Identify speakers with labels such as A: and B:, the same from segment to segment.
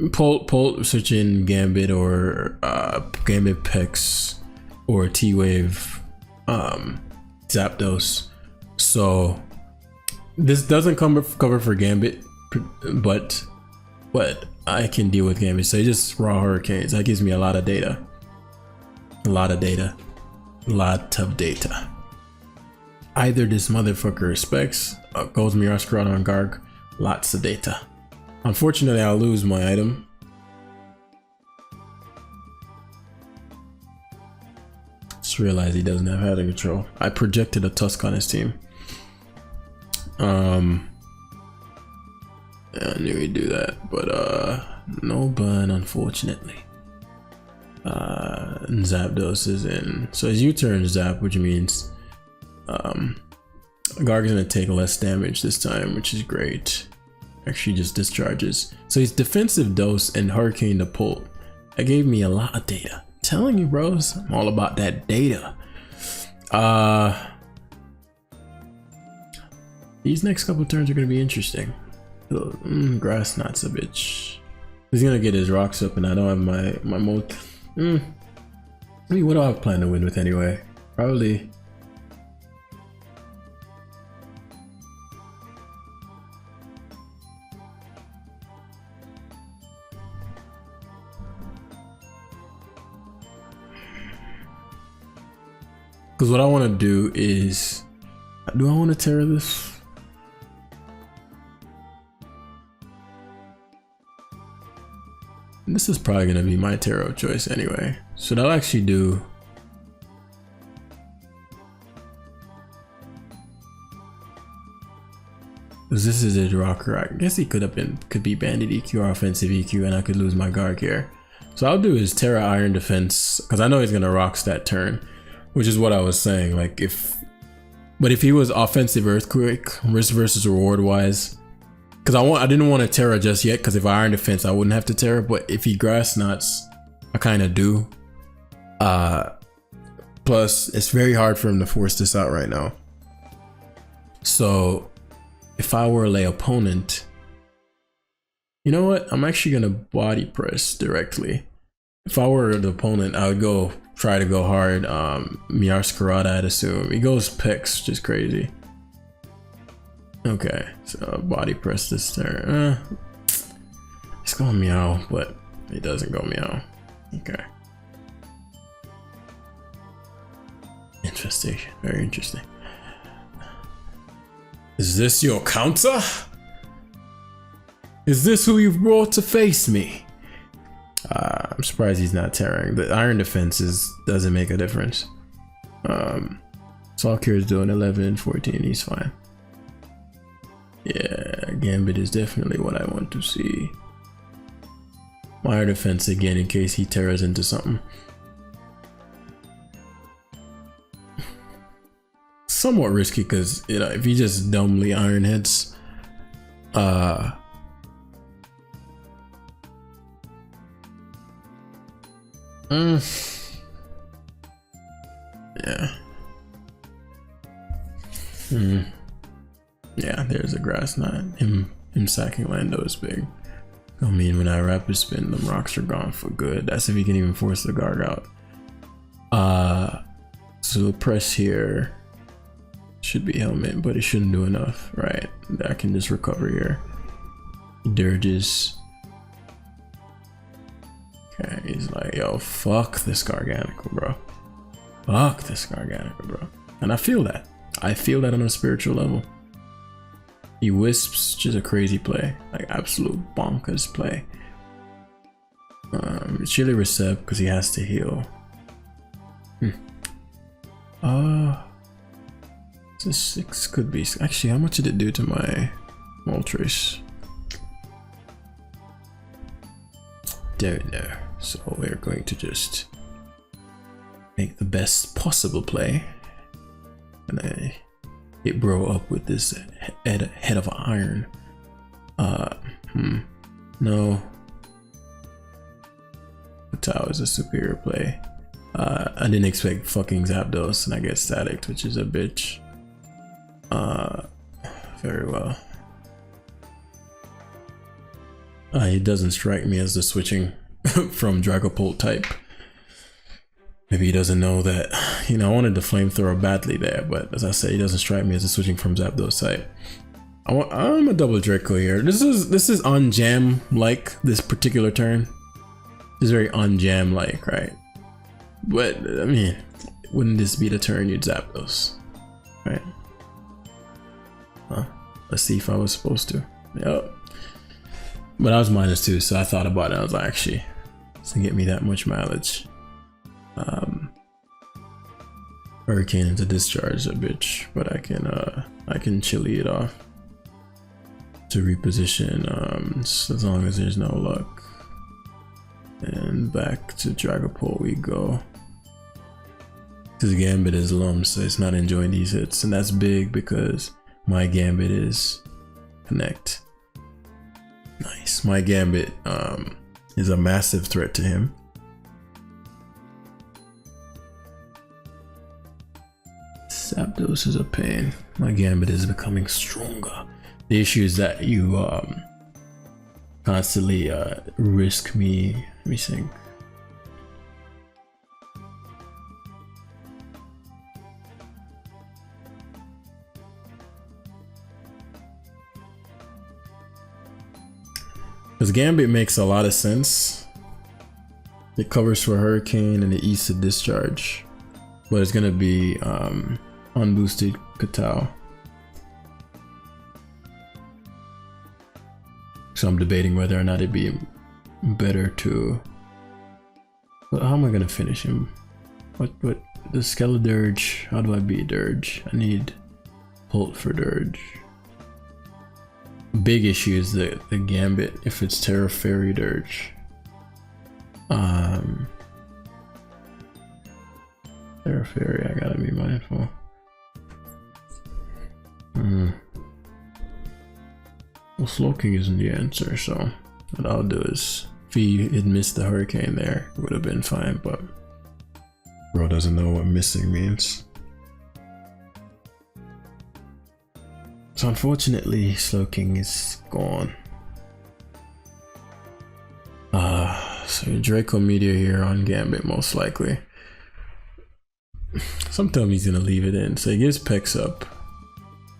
A: Pult switching Gambit or Gambit Pex or T-Wave Zapdos. So this doesn't cover for Gambit, but I can deal with Gambit. So just raw Hurricanes. That gives me a lot of data. A lot of data. Either this motherfucker respects goes Mirascrod on Garg. Lots of data. Unfortunately, I'll lose my item. Just realized he doesn't have Hather control. I projected a Tusk on his team. I knew he'd do that, but no burn, unfortunately. And Zapdos is in. So his U-turn Zap, which means Garg is gonna take less damage this time, which is great. Actually just discharges. So he's defensive dose and Hurricane to Pult. That gave me a lot of data. I'm telling you, bros, I'm all about that data. These next couple turns are gonna be interesting. Grass Knot's a bitch. He's gonna get his rocks up, and I don't have my mode. I mean, what do I have planned to win with anyway? Probably. Because what I want to do is, do I want to Terra this? This is probably going to be my Terra of choice anyway. So I'll actually do. Because this is his rocker. I guess he could be banded EQ or offensive EQ, and I could lose my Garg here. So I'll do his Terra Iron Defense, because I know he's going to rocks that turn. Which is what I was saying, like if he was offensive Earthquake, risk versus reward wise, because I didn't want to Terra just yet, because if I Iron Defense I wouldn't have to Terra, but if he Grass Knots, I kind of do. Plus it's very hard for him to force this out right now. So if I were a lay opponent, you know what? I'm actually gonna body press directly. If I were the opponent, I would try to go hard. Miarscarada, I'd assume. He goes Pex, which is crazy. Okay, so body press this turn. It's going Meow, but it doesn't go Meow. Okay. Interesting, very interesting. Is this your counter? Is this who you've brought to face me? I'm surprised he's not tearing. The Iron Defense doesn't make a difference. Salkir is doing 11 and 14, he's fine. Yeah, Gambit is definitely what I want to see. My Iron Defense again in case he tears into something. Somewhat risky because, you know, if he just dumbly Iron hits, yeah. Yeah, there's a Grass Knot. Him sacking Lando is big. I mean, when I rapid spin, them rocks are gone for good. That's if he can even force the Garg out. So press here should be helmet, but it shouldn't do enough, right? I can just recover here. He dirges. Okay, he's like, yo, fuck this Garganical, bro. Fuck this Garganical, bro. And I feel that. I feel that on a spiritual level. He wisps, which is a crazy play. Like, absolute bonkers play. Chili Recept, because he has to heal. This 6 could be... Actually, how much did it do to my Moltres? Don't know. So we're going to just make the best possible play. And I hit bro up with this head of iron. No. Tau is a superior play. I didn't expect fucking Zapdos and I get static, which is a bitch. Very well. It doesn't strike me as the switching from Dragapult type. Maybe he doesn't know that, you know, I wanted the flamethrower badly there, but as I say, he doesn't strike me as the switching from Zapdos type. I'm a double Draco here. This is on jam like this particular turn. It's very on jam like, right? But I mean, wouldn't this be the turn you'd Zapdos, right? Huh? Let's see if I was supposed to. Yep. But I was -2, so I thought about it. I was like, actually, it's gonna get me that much mileage. Hurricane into discharge a bitch, but I can chili it off to reposition as long as there's no luck. And back to Dragapult we go. This Gambit is lump, so it's not enjoying these hits, and that's big because my Gambit is connect. Nice. My Gambit is a massive threat to him. Zapdos is a pain. My Gambit is becoming stronger. The issue is that you constantly risk me. Let me think. Because Gambit makes a lot of sense. It covers for Hurricane and it eats to discharge, but it's gonna be unboosted Katal. So I'm debating whether or not it'd be better to. But how am I gonna finish him? What the Skeledirge? How do I beat Dirge? I need Pult for Dirge. Big issue is the Gambit if it's Terra Fairy Dirge. Terra Fairy, I gotta be mindful. Well, Slowking isn't the answer, so what I'll do is, if he had missed the Hurricane there, it would have been fine, but bro doesn't know what missing means. So unfortunately, Slowking is gone. So Draco Meteor here on Gambit most likely. Sometimes he's gonna leave it in, so he gives Pex up.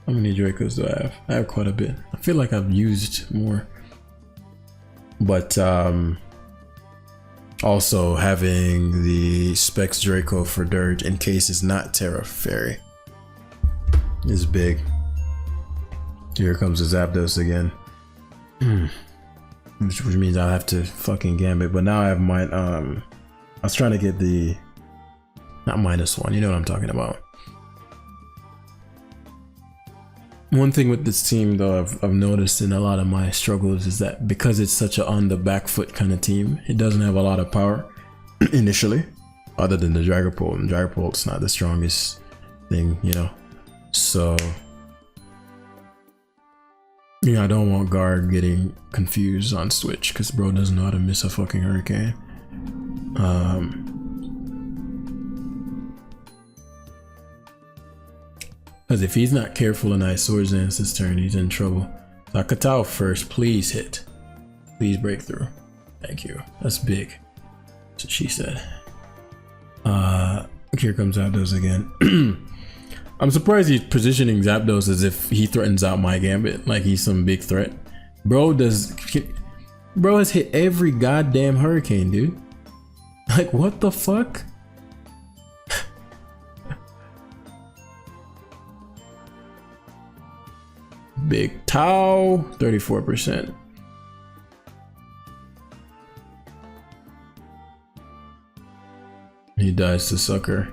A: How many Dracos do I have? I have quite a bit. I feel like I've used more. But also having the Specs Draco for Dirge in case it's not Terra Fairy is big. Here comes the Zapdos again. Which means I'll have to fucking Gambit. But now I have mine. I was trying to get the not -1, you know what I'm talking about. One thing with this team though I've noticed in a lot of my struggles is that because it's such a on the back foot kind of team, it doesn't have a lot of power initially, other than the Dragapult, and Dragapult's not the strongest thing, you know. So yeah, I don't want Guard getting confused on switch because bro doesn't know how to miss a fucking Hurricane. Because if he's not careful and I Swords Dance this turn, he's in trouble. So Katal first, please hit. Please break through. Thank you. That's big. That's what she said. Here comes Zapdos again. I'm surprised he's positioning Zapdos as if he threatens out my Gambit, like he's some big threat. Bro has hit every goddamn Hurricane, dude. Like what the fuck? Big Tau, 34%. He dies to Sucker.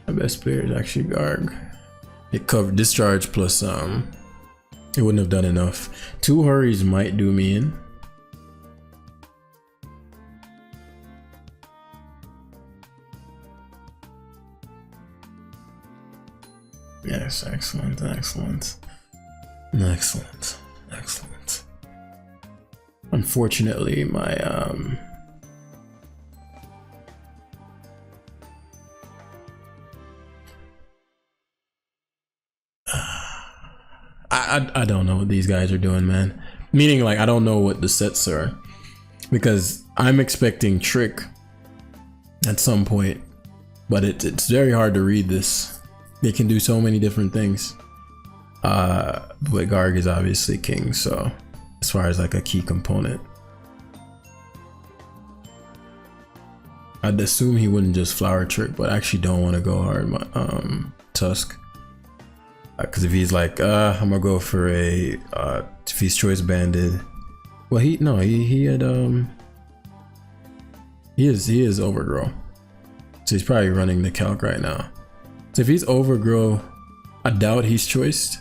A: My best player is actually Garg. It covered discharge plus it wouldn't have done enough. 2 hurries might do me in. Yes, excellent, excellent, excellent, excellent. Unfortunately, my I don't know what these guys are doing, man. Meaning, like, I don't know what the sets are, because I'm expecting Trick at some point, but it's very hard to read this. They can do so many different things. But Garg is obviously king, so as far as like a key component, I'd assume he wouldn't just flower Trick, but I actually don't want to go hard my Tusk, because if he's like I'm gonna go for a if he's choice banded, well he is overgrow, so he's probably running the calc right now. So if he's overgrow, I doubt he's choiced,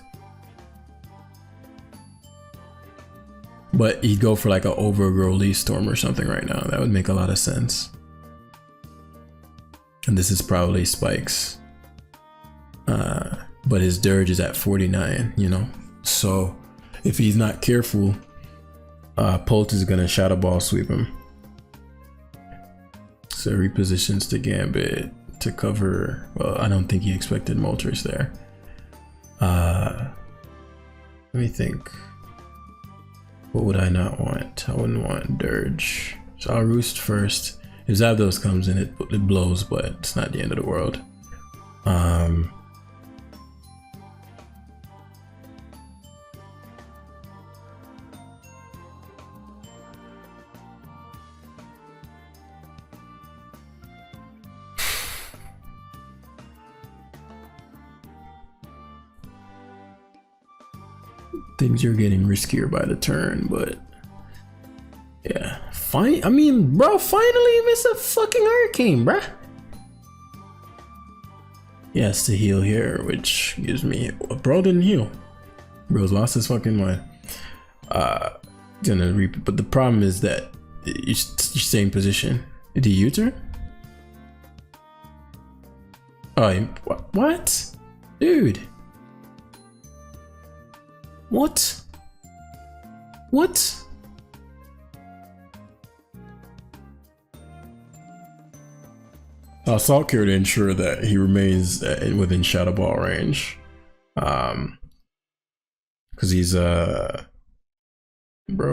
A: but he'd go for like a overgrow leaf storm or something right now. That would make a lot of sense. And this is probably spikes, but his dirge is at 49, you know, so if he's not careful, Pult is gonna shadow ball sweep him. So repositions to Gambit to cover. Well, I don't think he expected Moltres there. Let me think. What would I not want? I wouldn't want Dirge, so I'll Roost first. If Zapdos comes in, it blows, but it's not the end of the world. Things are getting riskier by the turn, but yeah, fine. I mean, bro, finally miss a fucking Hurricane, bruh. He has to heal here, which gives me. Bro didn't heal. Bro's lost his fucking mind. Gonna reap, but the problem is that you stay in position. Did he U-turn? Oh, what, dude? What? What? Assault Cure to ensure that he remains within Shadow Ball range, because he's bro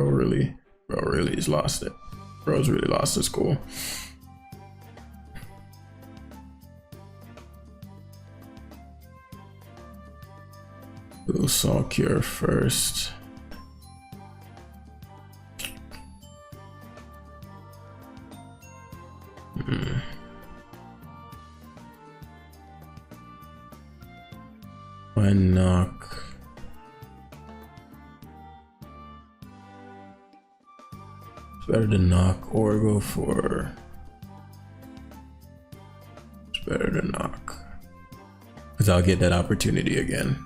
A: really has lost it. Bro's really lost his cool. We'll Assault Cure first. Why knock? It's better to knock or go for. It's better to knock, because I'll get that opportunity again.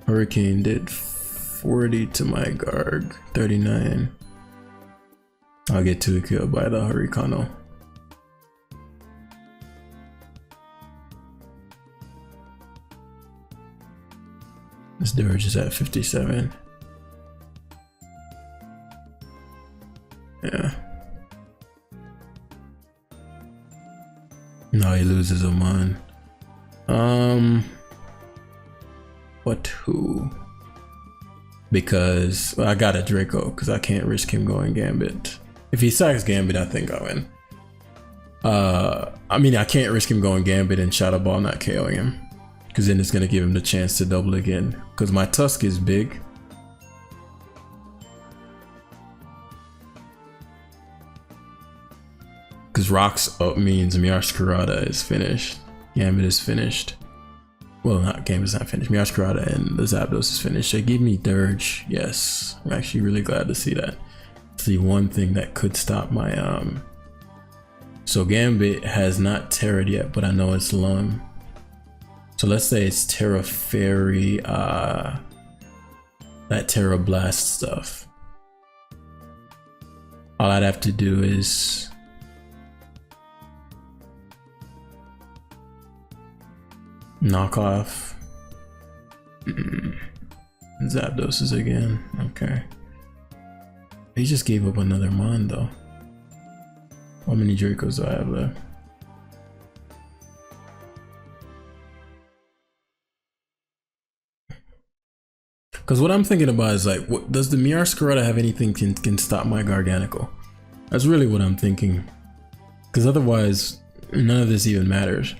A: Hurricane did 40 to my Garg, 39. I'll get 2 killed by the Hurricano. This Dirge is at 57. Yeah. No, he loses a mon. What who? Because well, I got a Draco, because I can't risk him going Gambit. If he sacks Gambit, I think I win. I mean, I can't risk him going Gambit and Shadow Ball not KOing him, because then it's gonna give him the chance to double again. Because my Tusk is big. Because Rocks up means Meowscarada is finished. Gambit is finished. Well, not Gambit's not finished. Meowscarada and the Zapdos is finished. They give me Dirge. Yes, I'm actually really glad to see that. It's the one thing that could stop my So Gambit has not Terra'd yet, but I know it's Lum. So let's say it's Terra Fairy, that Terra Blast stuff. All I'd have to do is knock off Zapdos again. Okay. He just gave up another mon though. How many Dracos do I have left? Because what I'm thinking about is like, what does the Scarlet have anything can stop my Garganical? That's really what I'm thinking. Because otherwise, none of this even matters.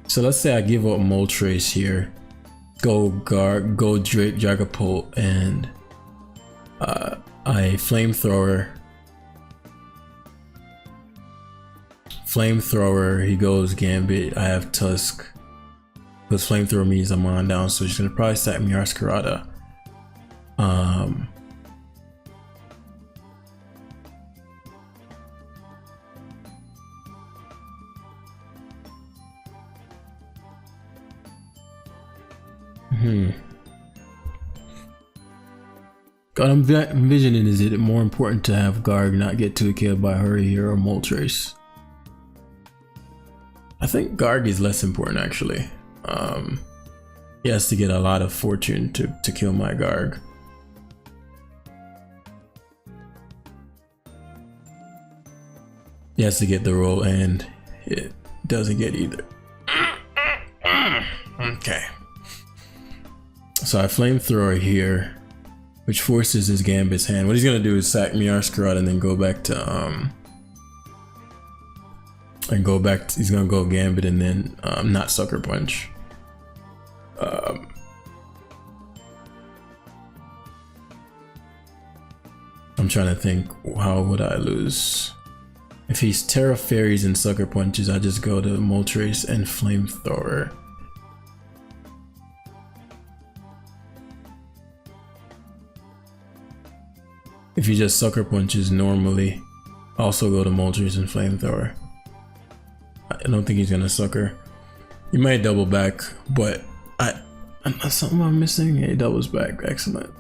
A: So let's say I give up Moltres here, go Drake Dragapult, and a Flamethrower. He goes Gambit. I have Tusk. Because Flamethrower means I'm on down, so she's gonna probably sack me Scarlet. God, I'm envisioning, is it more important to have Garg not get too killed by Hurry here or Moltres? I think Garg is less important actually. He has to get a lot of fortune to kill my Garg. He has to get the roll and it doesn't get either. Okay. So I Flamethrower here, which forces his Gambit's hand. What he's gonna do is sack me Scarlet and then go back to he's gonna go Gambit and then not Sucker Punch. I'm trying to think, how would I lose? If he's Terra Fairies and Sucker Punches, I just go to Moltres and Flamethrower. If he just Sucker Punches normally, also go to Moltres and Flamethrower. I don't think he's gonna Sucker. He might double back, but something I'm missing. Yeah, he doubles back. Excellent.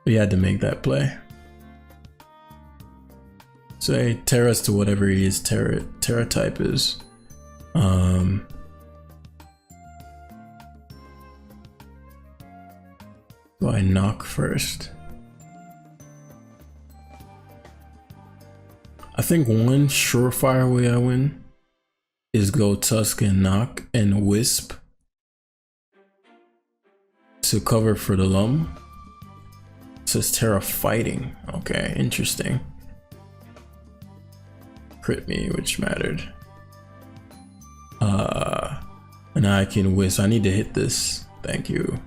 A: He had to make that play. Say Terra's to whatever he is. Terra type is. Do I knock first? I think one surefire way I win is go Tusk and knock and Wisp to cover for the Lum. It says Terra fighting. Okay, interesting. Crit me, which mattered. And I can Wisp. I need to hit this. Thank you.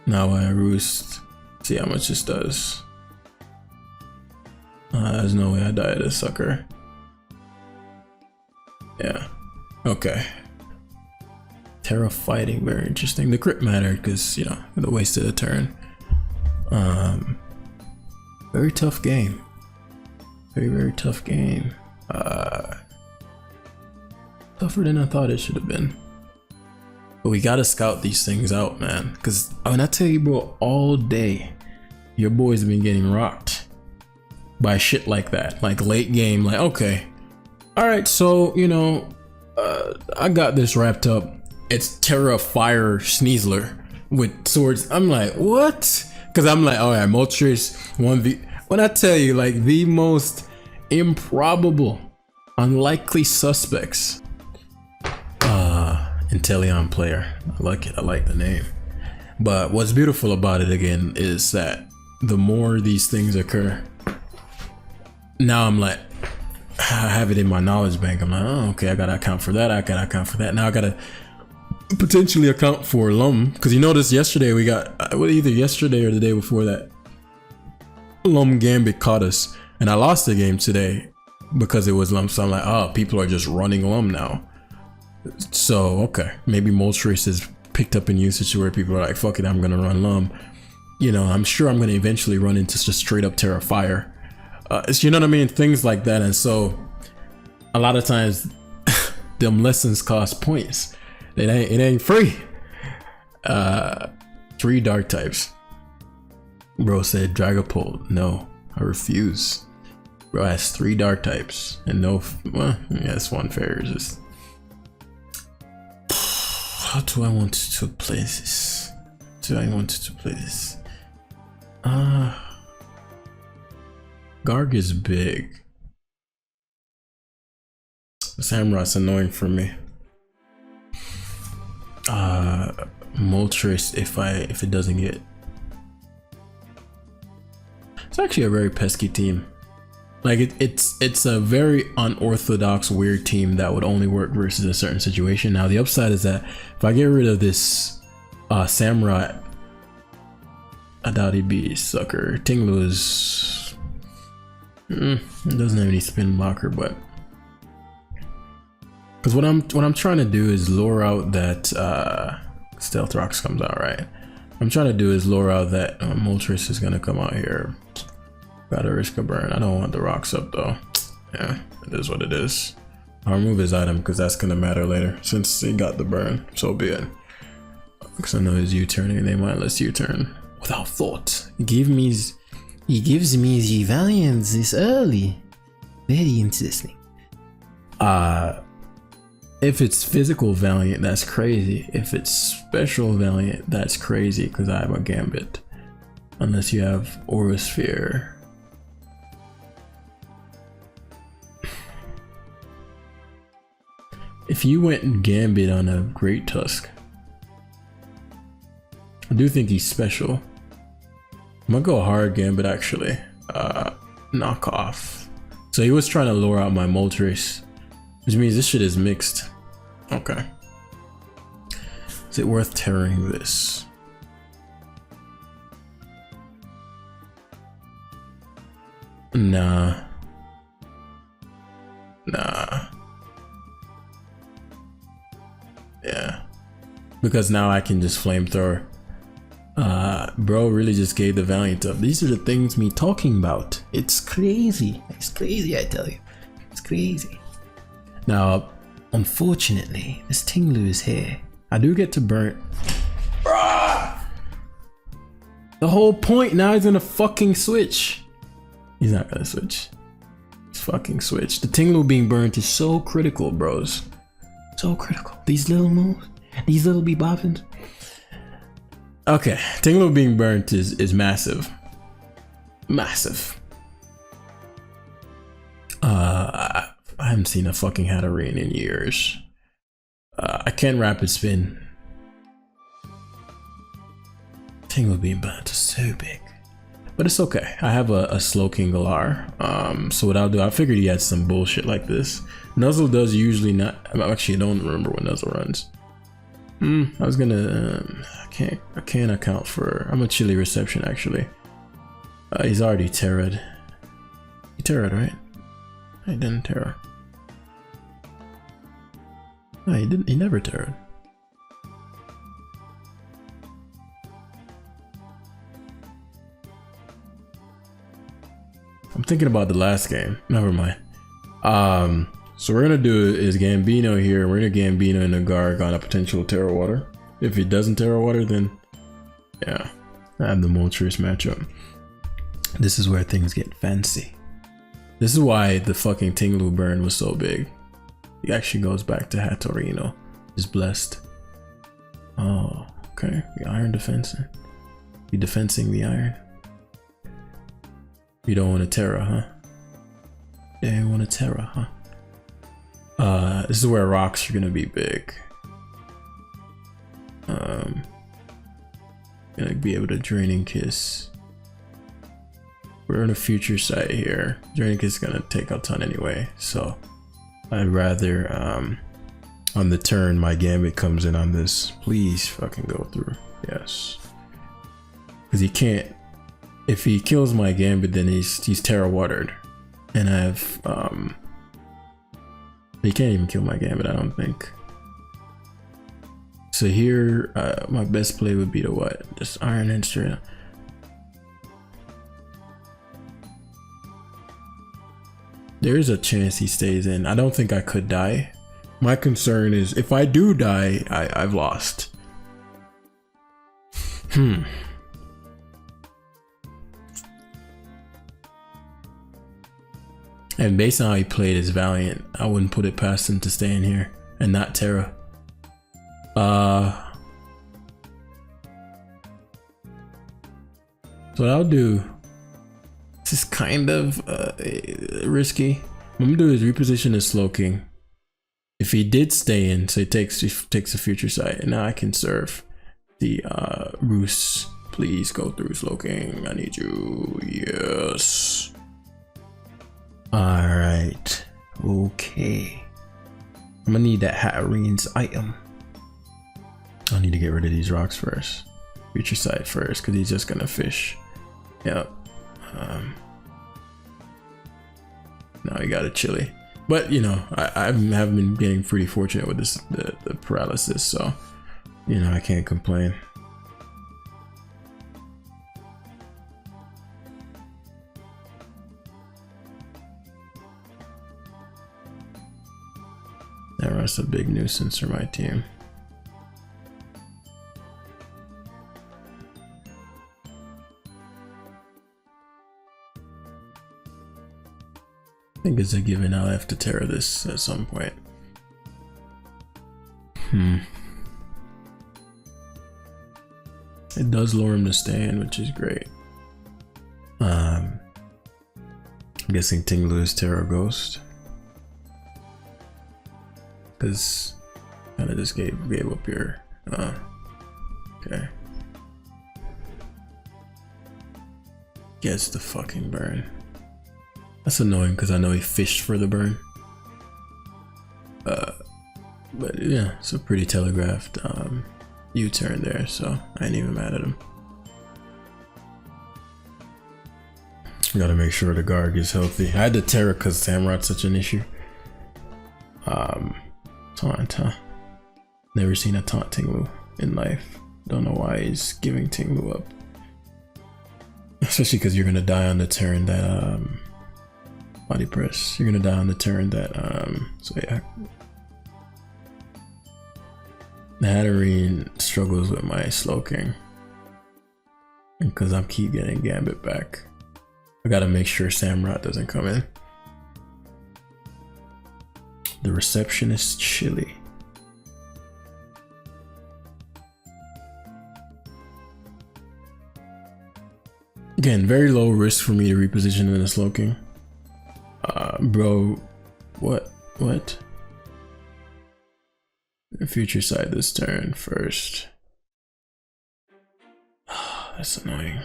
A: Now I Roost. See how much this does. There's no way I die to Sucker. Yeah. Okay. Terra fighting, very interesting. The crit mattered because, you know, it wasted a turn. Very tough game. Very tough game. Tougher than I thought it should have been. But we gotta scout these things out, man. Cause when I tell you, bro, all day, your boy's been getting rocked by shit like that. Like late game, like, okay. Alright, so, you know, I got this wrapped up. It's Terra Fire Sneasler with swords. I'm like, what? Cause I'm like, oh yeah, Moltres 1v. When I tell you, like, the most improbable, unlikely suspects. Inteleon player. I like it. I like the name. But what's beautiful about it again is that the more these things occur, now I'm like, I have it in my knowledge bank. I'm like, oh, okay, I gotta account for that. I gotta account for that. Now I gotta potentially account for Lum, because you noticed yesterday we got, either yesterday or the day before that, Lum Gambit caught us, and I lost the game today because it was Lum. So I'm like, oh, people are just running Lum now. So okay, maybe Moltres is picked up in usage where people are like, fuck it, I'm gonna run Lum. You know, I'm sure I'm gonna eventually run into just straight up Terra Fire. You know what I mean? Things like that. And so a lot of times them lessons cost points. It ain't free. 3 dark types. Bro said Dragapult. No, I refuse. Bro has 3 dark types and no, well, yeah, it's 1 fairy. Just how do I want to play this? Garg is big. Samurai's annoying for me. Moltres if it doesn't get. It's actually a very pesky team. Like it's a very unorthodox, weird team that would only work versus a certain situation. Now the upside is that if I get rid of this Samurai, I doubt he'd be sucker. Tinglu is it doesn't have any spin blocker, but because what I'm trying to do is lure out that Stealth Rocks comes out, right? I'm trying to do is lure out that Moltres is gonna come out here. Gotta risk a burn. I don't want the rocks up though. Yeah, it is what it is. I'll remove his item because that's gonna matter later. Since he got the burn, so be it. Because I know he's U-turning and they might let U-turn without thought. He gives me the Valiant this early. Very interesting. If it's physical Valiant, that's crazy. If it's special Valiant, that's crazy because I have a Gambit. Unless you have Aura Sphere. If you went Gambit on a Great Tusk, I do think he's special. I'm gonna go hard Gambit actually. Knock off. So he was trying to lure out my Moltres, which means this shit is mixed. Okay. Is it worth tearing this? Nah. Yeah. Because now I can just flamethrower. Bro really just gave the Valiant up. These are the things me talking about. It's crazy. It's crazy, I tell you. It's crazy. Now, unfortunately, this Tinglu is here. I do get to burn. Bruh! The whole point now he's gonna fucking switch. He's not gonna switch. He's fucking switch. The Tinglu being burnt is so critical, bros. So critical. These little moves, these little bobbins. Okay, Tinglu being burnt is massive. Massive. I haven't seen a fucking Hatterene in years. I can't rapid spin. Tinglu being burnt is so big. But it's okay. I have a slow King Galar. So what I'll do, I figured he had some bullshit like this. Nuzzle does usually not. Actually, I don't remember what Nuzzle runs. I was gonna. I can't account for. I'm a chilly reception actually. He's already terrored. He terrored, right? He didn't terror. No, he didn't. He never terrored. I'm thinking about the last game. Never mind. So we're gonna do is Gambino here. We're gonna Gambino in a Garg on a potential Terra Water. If he doesn't Terra Water, then yeah, I have the Moltres matchup. This is where things get fancy. This is why the fucking Tinglu burn was so big. He actually goes back to Hattorino. Is blessed. Oh, okay. The Iron defensing. You defensing the Iron. You don't want a Terra, huh? Yeah, you want a Terra, huh? This is where rocks are gonna be big. Gonna be able to Draining Kiss. We're in a future site here. Draining Kiss is gonna take a ton anyway, so I'd rather on the turn my Gambit comes in on this. Please fucking go through. Yes. Because he can't. If he kills my Gambit, then he's Terra Watered. And I have he can't even kill my Gambit, I don't think. So here my best play would be to what? Just Iron and straight up. There is a chance he stays in. I don't think I could die. My concern is if I do die, I've lost. And based on how he played his Valiant, I wouldn't put it past him to stay in here and not Terra. So what I'll do, This is kind of risky. What I'm gonna do is reposition his Slow King. If he did stay in, so he takes the future sight, and now I can serve the Roos. Please go through, Slow King. I need you. Yes. Alright. Okay. I'm gonna need that Hatarine's item. I need to get rid of these rocks first. Future sight first, because he's just gonna fish. Yep. Now he got a chili. But you know, I have been getting pretty fortunate with this the paralysis, so you know I can't complain. That's a big nuisance for my team. I think it's a given I'll have to tear this at some point. It does lure him to stay in, which is great. I'm guessing Tinglu is Terror Ghost. Because kind of just gave up here. Okay. Gets the fucking burn. That's annoying because I know he fished for the burn. But yeah, it's a pretty telegraphed U-turn there, so I ain't even mad at him. Gotta make sure the Garg is healthy. I had to Terra because Samurot's such an issue. Taunt, huh? Never seen a taunt Tinglu in life. Don't know why he's giving Tinglu up. Especially because you're gonna die on the turn that body press. You're gonna die on the turn that so yeah. The Hatterene struggles with my Slow King. And because I keep getting Gambit back. I gotta make sure Samurott doesn't come in. The reception is chilly. Again, very low risk for me to reposition in a Slow King. Bro, what? Future side this turn first. That's annoying.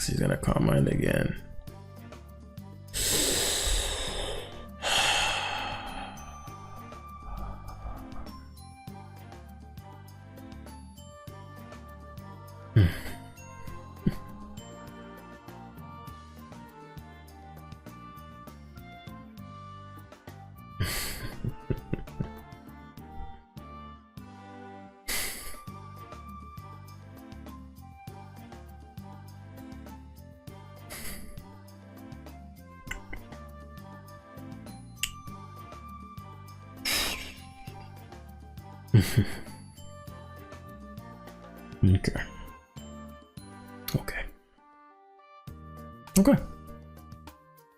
A: He's gonna Calm Mind again. Okay.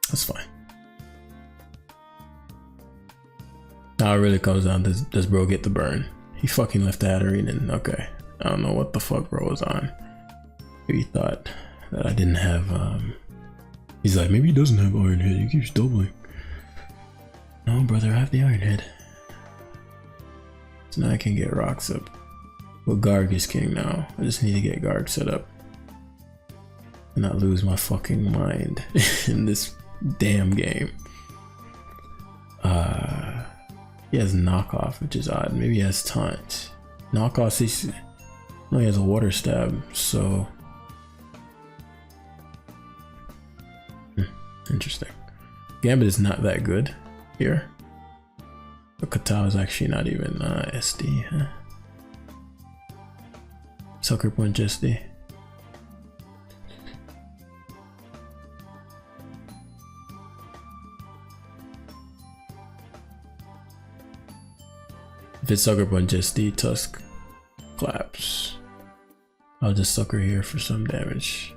A: That's fine. Now it really comes down to, does bro get the burn? He fucking left the Hatterene in. Okay. I don't know what the fuck bro was on. Maybe he thought that I didn't have he's like, maybe he doesn't have Iron Head, he keeps doubling. No brother, I have the Iron Head. So now I can get rocks up. Well, Garg is king now. I just need to get Garg set up. And not lose my fucking mind in this damn game. He has knockoff, which is odd. Maybe he has taunt. Knockoff, no, he has a water stab, so interesting. Gambit is not that good here. But Katao is actually not even SD, huh? Sucker Punch SD. If it's Sucker Punch SD, Tusk claps. I'll just sucker here for some damage.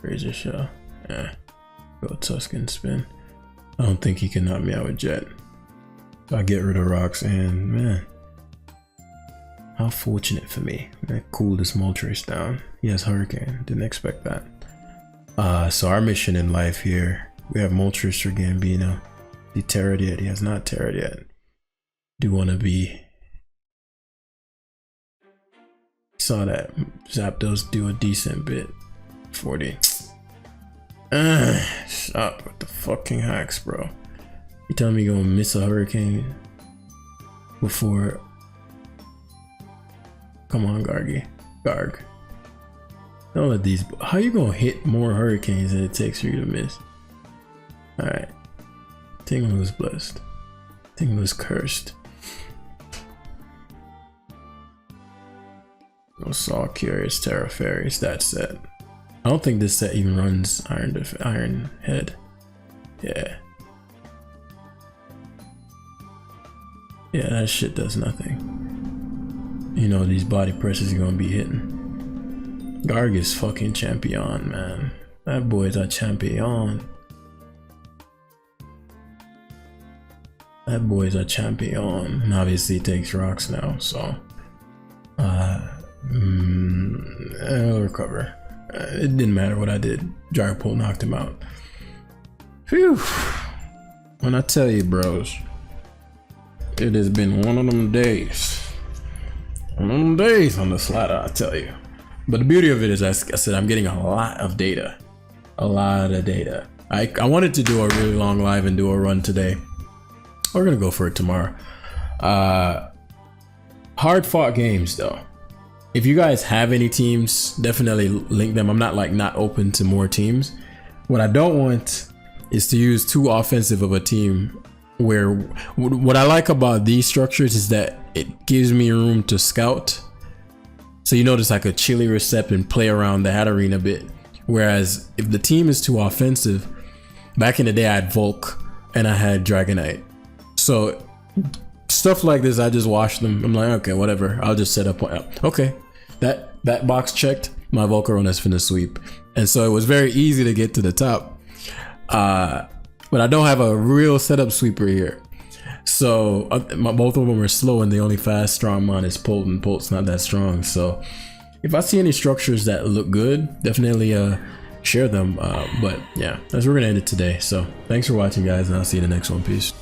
A: Razor Shell. Yeah. Go Tusk and spin. I don't think he can knock me out with Jet. I get rid of rocks and man, how fortunate for me. I cooled this Moltres down. He has Hurricane. Didn't expect that. So our mission in life here, we have Moltres or Gambino. He terrored yet? He has not terrored yet. Do want to be. Saw that Zapdos do a decent bit. 40. Stop with the fucking hacks, bro. You telling me you're gonna miss a Hurricane before? Come on, Garg. Don't let these. How you gonna hit more Hurricanes than it takes for you to miss? Alright. Tingle is blessed. Tingle is cursed. No Saw Curious, Terra Fairies, that set. I don't think this set even runs Iron Head. Yeah. Yeah, that shit does nothing. You know these body presses you're gonna be hitting. Garg is fucking champion, man. That boy's a champion. That boy's a champion. And obviously he takes rocks now, so I'll recover. It didn't matter what I did. Dragapult knocked him out. Phew. When I tell you, bros, it has been one of them days. One of them days on the slider, I tell you. But the beauty of it is, as I said, I'm getting a lot of data. A lot of data. I wanted to do a really long live and do a run today. We're gonna go for it tomorrow. Hard fought games though. If you guys have any teams, definitely link them. I'm not open to more teams. What I don't want is to use too offensive of a team, where what I like about these structures is that it gives me room to scout. So you notice I could chili recept and play around the Hatterene a bit. Whereas if the team is too offensive, back in the day I had Volk and I had Dragonite. So stuff like this, I just wash them. I'm like, okay, whatever. I'll just set up. Okay, that box checked. My Volcarona's finna sweep, and so it was very easy to get to the top. But I don't have a real setup sweeper here. So both of them are slow, and the only fast strong mon is Polt, and Polt's not that strong. So if I see any structures that look good, definitely share them. But yeah, that's where we're gonna end it today. So thanks for watching, guys, and I'll see you in the next one. Peace.